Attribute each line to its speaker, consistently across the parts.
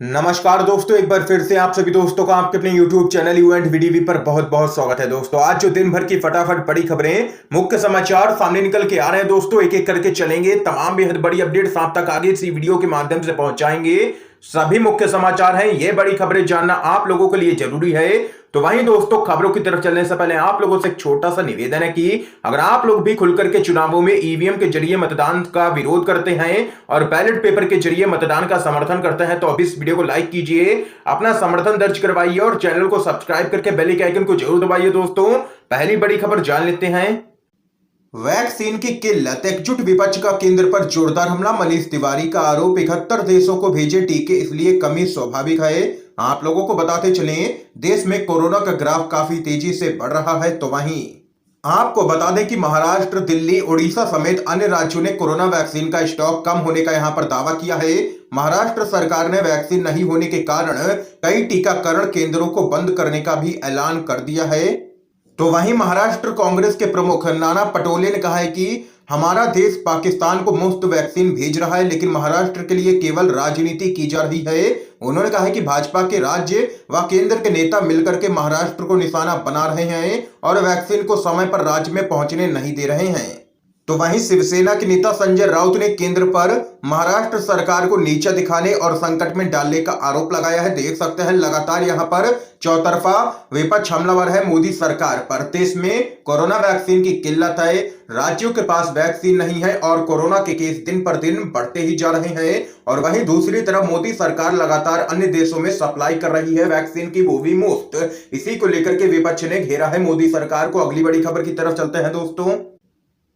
Speaker 1: नमस्कार दोस्तों, एक बार फिर से आप सभी दोस्तों का आपके अपने YouTube चैनल यू एंड वीडीवी पर बहुत बहुत स्वागत है। दोस्तों आज जो दिन भर की फटाफट बड़ी खबरें, मुख्य समाचार सामने निकल के आ रहे हैं दोस्तों, एक एक करके चलेंगे। तमाम बेहद बड़ी अपडेट्स आप तक आगे इसी वीडियो के माध्यम से पहुंचाएंगे। सभी मुख्य समाचार हैं, ये बड़ी खबरें जानना आप लोगों के लिए जरूरी है। तो वहीं दोस्तों खबरों की तरफ चलने से पहले आप लोगों से एक छोटा सा निवेदन है कि अगर आप लोग भी खुलकर के चुनावों में ईवीएम के जरिए मतदान का विरोध करते हैं और बैलेट पेपर के जरिए मतदान का समर्थन करते हैं तो अभी इस वीडियो को लाइक कीजिए, अपना समर्थन दर्ज करवाइए और चैनल को सब्सक्राइब करके बेल के आइकन को जरूर दबाइए। दोस्तों पहली बड़ी खबर जान लेते हैं। वैक्सीन की किल्लत, एकजुट विपक्ष का केंद्र पर जोरदार हमला। मनीष तिवारी का आरोप, 71 देशों को भेजे टीके इसलिए कमी स्वाभाविक है। आप लोगों को बताते चलें, देश में कोरोना का ग्राफ काफी तेजी से बढ़ रहा है। तो वहीं आपको बता दें कि महाराष्ट्र, दिल्ली, उड़ीसा समेत अन्य राज्यों ने कोरोना वैक्सीन का स्टॉक कम होने का यहां पर दावा किया है। महाराष्ट्र सरकार ने वैक्सीन नहीं होने के कारण कई टीकाकरण केंद्रों को बंद करने का भी ऐलान कर दिया है। तो वहीं महाराष्ट्र कांग्रेस के प्रमुख नाना पटोले ने कहा है कि हमारा देश पाकिस्तान को मुफ्त वैक्सीन भेज रहा है, लेकिन महाराष्ट्र के लिए केवल राजनीति की जा रही है। उन्होंने कहा है कि भाजपा के राज्य व केंद्र के नेता मिलकर के महाराष्ट्र को निशाना बना रहे हैं और वैक्सीन को समय पर राज्य में पहुंचने नहीं दे रहे हैं। तो वहीं शिवसेना के नेता संजय राउत ने केंद्र पर महाराष्ट्र सरकार को नीचा दिखाने और संकट में डालने का आरोप लगाया है। देख सकते हैं लगातार यहां पर चौतरफा विपक्ष हमलावर है मोदी सरकार पर। देश में कोरोना वैक्सीन की किल्लत है, राज्यों के पास वैक्सीन नहीं है और कोरोना के केस दिन पर दिन बढ़ते ही जा रहे हैं। और वहीं दूसरी तरफ मोदी सरकार लगातार अन्य देशों में सप्लाई कर रही है वैक्सीन की, वो भी मुफ्त। इसी को लेकर के विपक्ष ने घेरा है मोदी सरकार को। अगली बड़ी खबर की तरफ चलते हैं दोस्तों।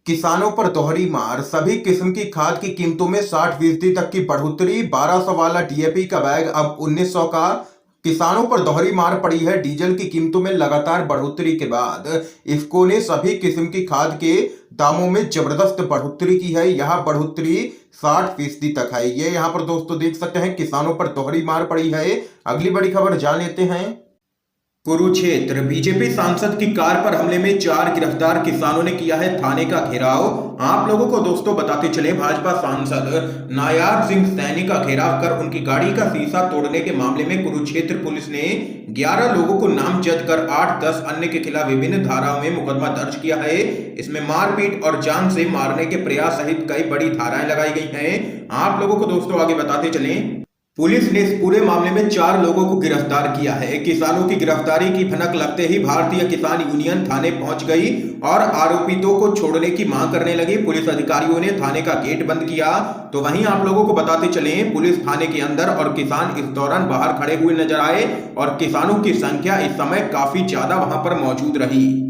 Speaker 1: किसानों पर दोहरी मार, सभी किस्म की खाद की कीमतों में 60% तक की बढ़ोतरी। 1200 वाला डीएपी का बैग अब 1900 का। किसानों पर दोहरी मार पड़ी है डीजल की कीमतों में लगातार बढ़ोतरी के बाद। इफ्को ने सभी किस्म की खाद के दामों में जबरदस्त बढ़ोतरी की है। यह बढ़ोतरी 60% तक है। ये यहाँ पर दोस्तों देख सकते हैं, किसानों पर दोहरी मार पड़ी है। अगली बड़ी खबर जान लेते हैं। कुरुक्षेत्र, बीजेपी सांसद की कार पर हमले में 4 गिरफ्तार, किसानों ने किया है थाने का घेराव। आप लोगों को दोस्तों बताते चले, भाजपा सांसद नायाब सिंह सैनी का घेराव कर उनकी गाड़ी का शीशा तोड़ने के मामले में कुरुक्षेत्र पुलिस ने 11 लोगों को नामजद कर 8-10 अन्य के खिलाफ विभिन्न धाराओं में मुकदमा दर्ज किया है। इसमें मारपीट और जान से मारने के प्रयास सहित कई बड़ी धाराएं लगाई गई हैं। आप लोगों को दोस्तों आगे बताते चलें, पुलिस ने इस पूरे मामले में 4 लोगों को गिरफ्तार किया है। किसानों की गिरफ्तारी की भनक लगते ही भारतीय किसान यूनियन थाने पहुंच गई और आरोपितों को छोड़ने की मांग करने लगी। पुलिस अधिकारियों ने थाने का गेट बंद किया। तो वहीं आप लोगों को बताते चलें, पुलिस थाने के अंदर और किसान इस दौरान बाहर खड़े हुए नजर आए और किसानों की संख्या इस समय काफी ज्यादा वहां पर मौजूद रही।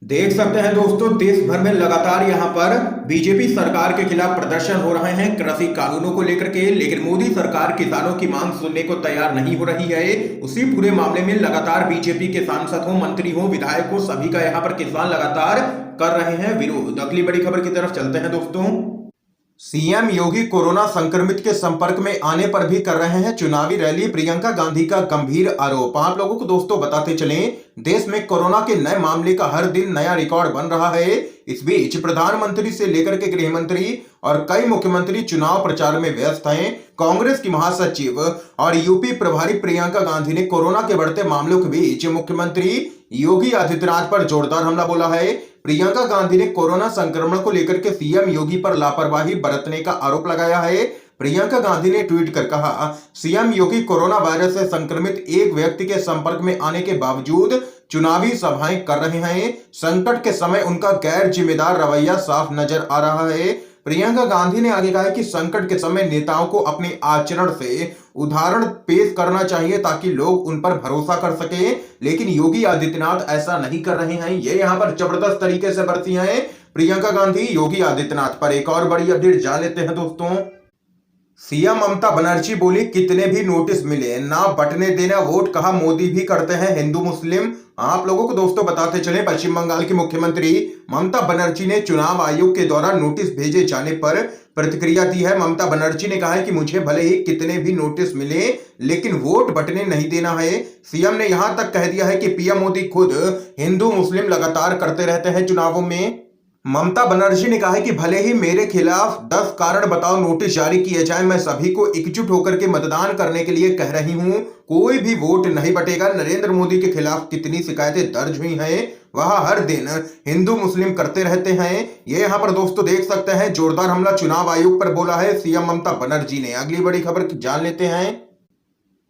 Speaker 1: देख सकते हैं दोस्तों, देश भर में लगातार यहां पर बीजेपी सरकार के खिलाफ प्रदर्शन हो रहे हैं कृषि कानूनों को लेकर के, लेकिन मोदी सरकार किसानों की मांग सुनने को तैयार नहीं हो रही है। उसी पूरे मामले में लगातार बीजेपी के सांसद हो, मंत्री हो, विधायक हो, सभी का यहां पर किसान लगातार कर रहे हैं विरोध। अगली बड़ी खबर की तरफ चलते हैं दोस्तों। सीएम योगी कोरोना संक्रमित के संपर्क में आने पर भी कर रहे हैं चुनावी रैली, प्रियंका गांधी का गंभीर आरोप। आप लोगों को दोस्तों बताते चलें, देश में कोरोना के नए मामले का हर दिन नया रिकॉर्ड बन रहा है। इस बीच प्रधानमंत्री से लेकर के गृह मंत्री और कई मुख्यमंत्री चुनाव प्रचार में व्यस्त हैं। कांग्रेस की महासचिव और यूपी प्रभारी प्रियंका गांधी ने कोरोना के बढ़ते मामलों के बीच मुख्यमंत्री योगी आदित्यनाथ पर जोरदार हमला बोला है। प्रियंका गांधी ने कोरोना संक्रमण को लेकर के सीएम योगी पर लापरवाही बरतने का आरोप लगाया है। प्रियंका गांधी ने ट्वीट कर कहा, सीएम योगी कोरोना वायरस से संक्रमित एक व्यक्ति के संपर्क में आने के बावजूद चुनावी सभाएं कर रहे हैं। संकट के समय उनका गैर जिम्मेदार रवैया साफ नजर आ रहा है। प्रियंका गांधी ने आगे कहा कि संकट के समय नेताओं को अपने आचरण से उदाहरण पेश करना चाहिए ताकि लोग उन पर भरोसा कर सके, लेकिन योगी आदित्यनाथ ऐसा नहीं कर रहे हैं। ये यहाँ पर जबरदस्त तरीके से बरती हैं प्रियंका गांधी योगी आदित्यनाथ पर। एक और बड़ी अपडेट जान लेते हैं दोस्तों। सीएम ममता बनर्जी बोली, कितने भी नोटिस मिले ना बंटने देना वोट, कहा मोदी भी करते हैं हिंदू मुस्लिम। आप लोगों को दोस्तों बताते चले, पश्चिम बंगाल की मुख्यमंत्री ममता बनर्जी ने चुनाव आयोग के द्वारा नोटिस भेजे जाने पर प्रतिक्रिया दी है। ममता बनर्जी ने कहा है कि मुझे भले ही कितने भी नोटिस मिले लेकिन वोट बंटने नहीं देना है। सीएम ने यहां तक कह दिया है कि पीएम मोदी खुद हिंदू मुस्लिम लगातार करते रहते हैं चुनावों में। ममता बनर्जी ने कहा है कि भले ही मेरे खिलाफ 10 कारण बताओ नोटिस जारी किए जाए, मैं सभी को एकजुट होकर के मतदान करने के लिए कह रही हूं। कोई भी वोट नहीं बटेगा। नरेंद्र मोदी के खिलाफ कितनी शिकायतें दर्ज हुई हैं, वह हर दिन हिंदू मुस्लिम करते रहते हैं। ये यहाँ पर दोस्तों देख सकते हैं, जोरदार हमला चुनाव आयोग पर बोला है सीएम ममता बनर्जी ने। अगली बड़ी खबर जान लेते हैं।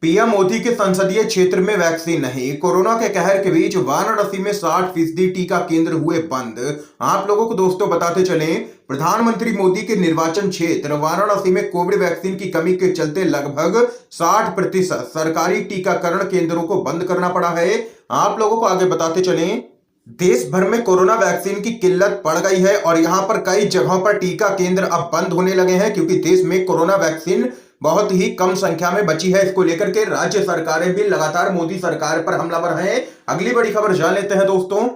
Speaker 1: पीएम मोदी के संसदीय क्षेत्र में वैक्सीन नहीं। कोरोना के कहर के बीच वाराणसी में 60% टीका केंद्र हुए बंद। आप लोगों को दोस्तों बताते चलें, प्रधानमंत्री मोदी के निर्वाचन क्षेत्र वाराणसी में कोविड वैक्सीन की कमी के चलते लगभग 60% सरकारी टीकाकरण केंद्रों को बंद करना पड़ा है। आप लोगों को आगे बताते चलें, देश भर में कोरोना वैक्सीन की किल्लत पड़ गई है और यहां पर कई जगहों पर टीका केंद्र अब बंद होने लगे हैं, क्योंकि देश में कोरोना वैक्सीन बहुत ही कम संख्या में बची है। इसको लेकर के राज्य सरकारें भी लगातार मोदी सरकार पर हमलावर हैं। अगली बड़ी खबर जान लेते हैं दोस्तों।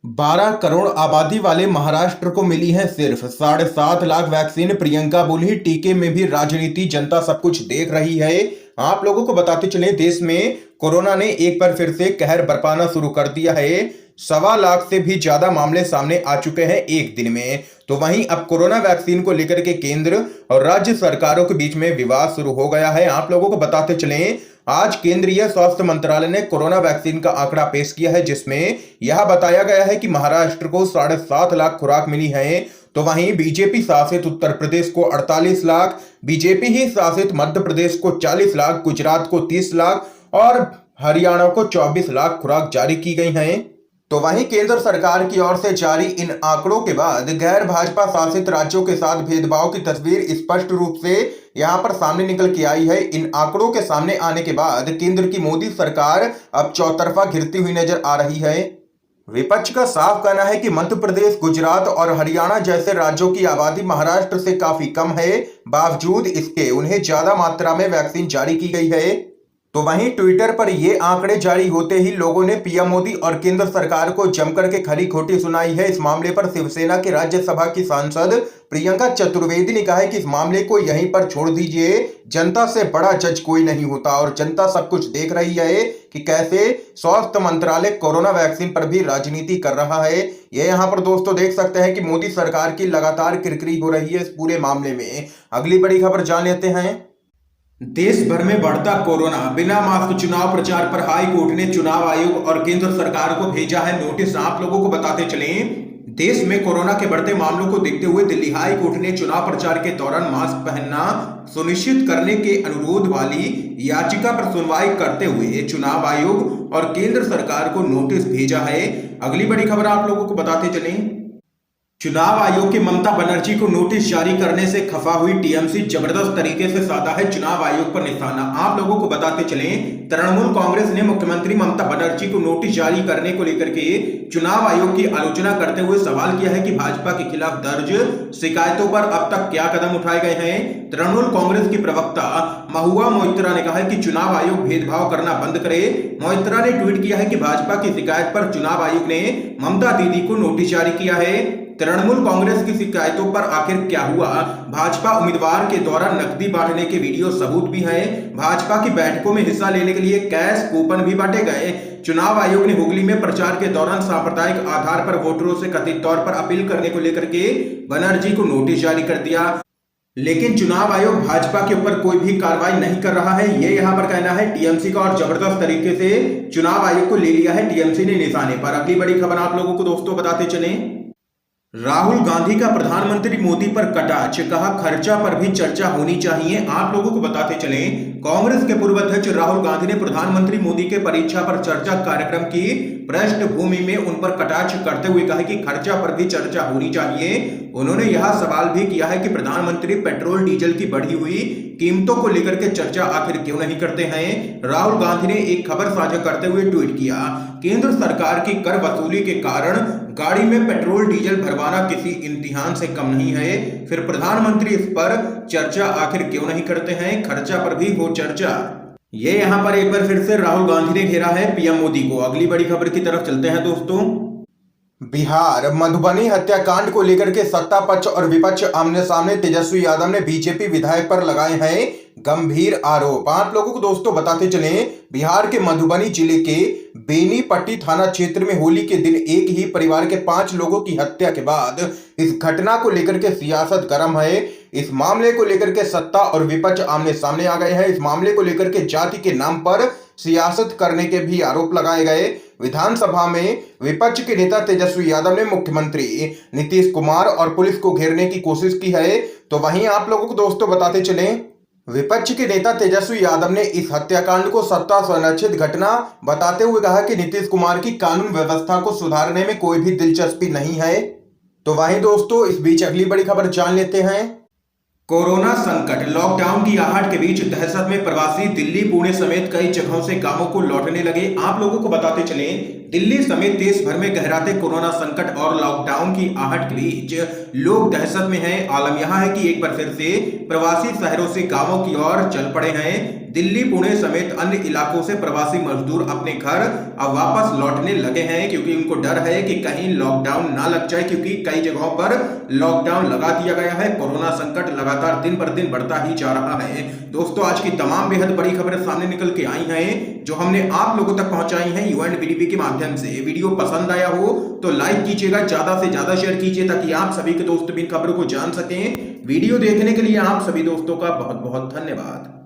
Speaker 1: 12 करोड़ आबादी वाले महाराष्ट्र को मिली है सिर्फ 7.5 लाख वैक्सीन। प्रियंका बोली, टीके में भी राजनीति, जनता सब कुछ देख रही है। आप लोगों को बताते चले, देश में कोरोना ने एक बार फिर से कहर बरपाना शुरू कर दिया है। 1.25 लाख से भी ज्यादा मामले सामने आ चुके हैं एक दिन में। तो वहीं अब कोरोना वैक्सीन को लेकर के केंद्र और राज्य सरकारों के बीच में विवाद शुरू हो गया है। आप लोगों को बताते चलें, आज केंद्रीय स्वास्थ्य मंत्रालय ने कोरोना वैक्सीन का आंकड़ा पेश किया है, जिसमें यह बताया गया है कि महाराष्ट्र को 7.5 लाख खुराक मिली है। तो वहीं बीजेपी शासित उत्तर प्रदेश को 48 लाख, बीजेपी ही शासित मध्य प्रदेश को 40 लाख, गुजरात को 30 लाख और हरियाणा को 24 लाख खुराक जारी की गई हैं। तो वहीं केंद्र सरकार की ओर से जारी इन आंकड़ों के बाद गैर भाजपा शासित राज्यों के साथ भेदभाव की तस्वीर स्पष्ट रूप से यहां पर सामने निकल के आई है। इन आंकड़ों के सामने आने के बाद केंद्र की मोदी सरकार अब चौतरफा घिरती हुई नजर आ रही है। विपक्ष का साफ कहना है कि मध्य प्रदेश, गुजरात और हरियाणा जैसे राज्यों की आबादी महाराष्ट्र से काफी कम है, बावजूद इसके उन्हें ज्यादा मात्रा में वैक्सीन जारी की गई है। तो वहीं ट्विटर पर ये आंकड़े जारी होते ही लोगों ने पीएम मोदी और केंद्र सरकार को जमकर के खरी खोटी सुनाई है। इस मामले पर शिवसेना के राज्यसभा की सांसद प्रियंका चतुर्वेदी ने कहा है कि इस मामले को यहीं पर छोड़ दीजिए, जनता से बड़ा जज कोई नहीं होता और जनता सब कुछ देख रही है कि कैसे स्वास्थ्य मंत्रालय कोरोना वैक्सीन पर भी राजनीति कर रहा है। ये यहाँ पर दोस्तों देख सकते हैं कि मोदी सरकार की लगातार किरकिरी हो रही है इस पूरे मामले में। अगली बड़ी खबर जान लेते हैं। देश भर में बढ़ता कोरोना, बिना मास्क चुनाव प्रचार पर हाई कोर्ट ने चुनाव आयोग और केंद्र सरकार को भेजा है नोटिस। आप लोगों को बताते चलें, देश में कोरोना के बढ़ते मामलों को देखते हुए दिल्ली हाई कोर्ट ने चुनाव प्रचार के दौरान मास्क पहनना सुनिश्चित करने के अनुरोध वाली याचिका पर सुनवाई करते हुए चुनाव आयोग और केंद्र सरकार को नोटिस भेजा है। अगली बड़ी खबर आप लोगों को बताते चलें, चुनाव आयोग की ममता बनर्जी को नोटिस जारी करने से खफा हुई टीएमसी जबरदस्त तरीके से साधा है चुनाव आयोग पर निशाना। आप लोगों को बताते चलें, तृणमूल कांग्रेस ने मुख्यमंत्री ममता बनर्जी को नोटिस जारी करने को लेकर के चुनाव आयोग की आलोचना करते हुए सवाल किया है कि भाजपा के खिलाफ दर्ज शिकायतों पर अब तक क्या कदम उठाए गए हैं। तृणमूल कांग्रेस की प्रवक्ता महुआ मोइत्रा ने कहा है कि चुनाव आयोग भेदभाव करना बंद करे। मोइत्रा ने ट्वीट किया है कि भाजपा की शिकायत पर चुनाव आयोग ने ममता दीदी को नोटिस जारी किया है। तृणमूल कांग्रेस की शिकायतों पर आखिर क्या हुआ? भाजपा उम्मीदवार के द्वारा नकदी बांटने के वीडियो सबूत भी हैं। भाजपा की बैठकों में हिस्सा लेने के लिए कैश कूपन भी बांटे गए। चुनाव आयोग ने हुगली में प्रचार के दौरान सांप्रदायिक आधार पर वोटरों से कथित तौर पर अपील करने को लेकर के बनर्जी को नोटिस जारी कर दिया, लेकिन चुनाव आयोग भाजपा के ऊपर कोई भी कार्रवाई नहीं कर रहा है। ये यहाँ पर कहना है टीएमसी का और जबरदस्त तरीके से चुनाव आयोग को ले लिया है टीएमसी ने निशाने पर। अगली बड़ी खबर आप लोगों को दोस्तों बताते चलें, राहुल गांधी का प्रधानमंत्री मोदी पर कटाक्ष, कहा खर्चा पर भी चर्चा होनी चाहिए। आप लोगों को बताते चलें, कांग्रेस के पूर्व अध्यक्ष राहुल गांधी ने प्रधानमंत्री मोदी के परीक्षा पर चर्चा कार्यक्रम की पृष्ठभूमि में उन पर कटाक्ष करते हुए कहा कि खर्चा पर भी चर्चा होनी चाहिए। उन्होंने यह सवाल भी किया है कि प्रधानमंत्री पेट्रोल डीजल की बढ़ी हुई कीमतों को लेकर के चर्चा आखिर क्यों नहीं करते हैं। राहुल गांधी ने एक खबर साझा करते हुए ट्वीट किया, केंद्र सरकार की कर वसूली के कारण गाड़ी में पेट्रोल डीजल भरवाना किसी इम्तिहान से कम नहीं है, फिर प्रधानमंत्री इस पर चर्चा आखिर क्यों नहीं करते हैं, खर्चा पर भी हो चर्चा। ये यहां पर एक बार फिर से राहुल गांधी ने घेरा है पीएम मोदी को। अगली बड़ी खबर की तरफ चलते हैं दोस्तों। बिहार मधुबनी हत्याकांड को लेकर के सत्ता पक्ष और विपक्ष आमने सामने। तेजस्वी यादव ने बीजेपी विधायक पर लगाए हैं गंभीर आरोप। आप लोगों को दोस्तों बताते चले, बिहार के मधुबनी जिले के बेनीपट्टी थाना क्षेत्र में होली के दिन एक ही परिवार के 5 लोगों की हत्या के बाद इस घटना को लेकर के सियासत गर्म है। इस मामले को लेकर के सत्ता और विपक्ष आमने सामने आ गए हैं। इस मामले को लेकर के जाति के नाम पर सियासत करने के भी आरोप लगाए गए। विधानसभा में विपक्ष के नेता तेजस्वी यादव ने मुख्यमंत्री नीतीश कुमार और पुलिस को घेरने की कोशिश की है। तो वहीं आप लोगों को दोस्तों बताते चले, विपक्ष के नेता तेजस्वी यादव ने इस हत्याकांड को सत्ता संरक्षित घटना बताते हुए कहा कि नीतीश कुमार की कानून व्यवस्था को सुधारने में कोई भी दिलचस्पी नहीं है। तो वहीं दोस्तों इस बीच अगली बड़ी खबर जान लेते हैं। कोरोना संकट, लॉकडाउन की आहट के बीच दहशत में प्रवासी दिल्ली, पुणे समेत कई जगहों से गांवों को लौटने लगे। आप लोगों को बताते चले, दिल्ली समेत देश भर में गहराते कोरोना संकट और लॉकडाउन की आहट के बीच लोग दहशत में हैं। आलम यह है कि एक बार फिर से प्रवासी शहरों से गांवों की ओर चल पड़े हैं। दिल्ली, पुणे समेत अन्य इलाकों से प्रवासी मजदूर अपने घर अब वापस लौटने लगे हैं, क्योंकि उनको डर है कि कहीं लॉकडाउन ना लग जाए, क्योंकि कई जगहों पर लॉकडाउन लगा दिया गया है। कोरोना संकट लगातार दिन पर दिन बढ़ता ही जा रहा है। दोस्तों आज की तमाम बेहद बड़ी खबरें सामने निकल के आई हैं, जो हमने आप लोगों तक पहुंचाई हैं UNVDB के माध्यम से। वीडियो पसंद आया हो तो लाइक कीजिएगा, ज्यादा से ज्यादा शेयर कीजिए, ताकि आप सभी के दोस्त भी इन खबरों को जान सकें। वीडियो देखने के लिए आप सभी दोस्तों का बहुत बहुत धन्यवाद।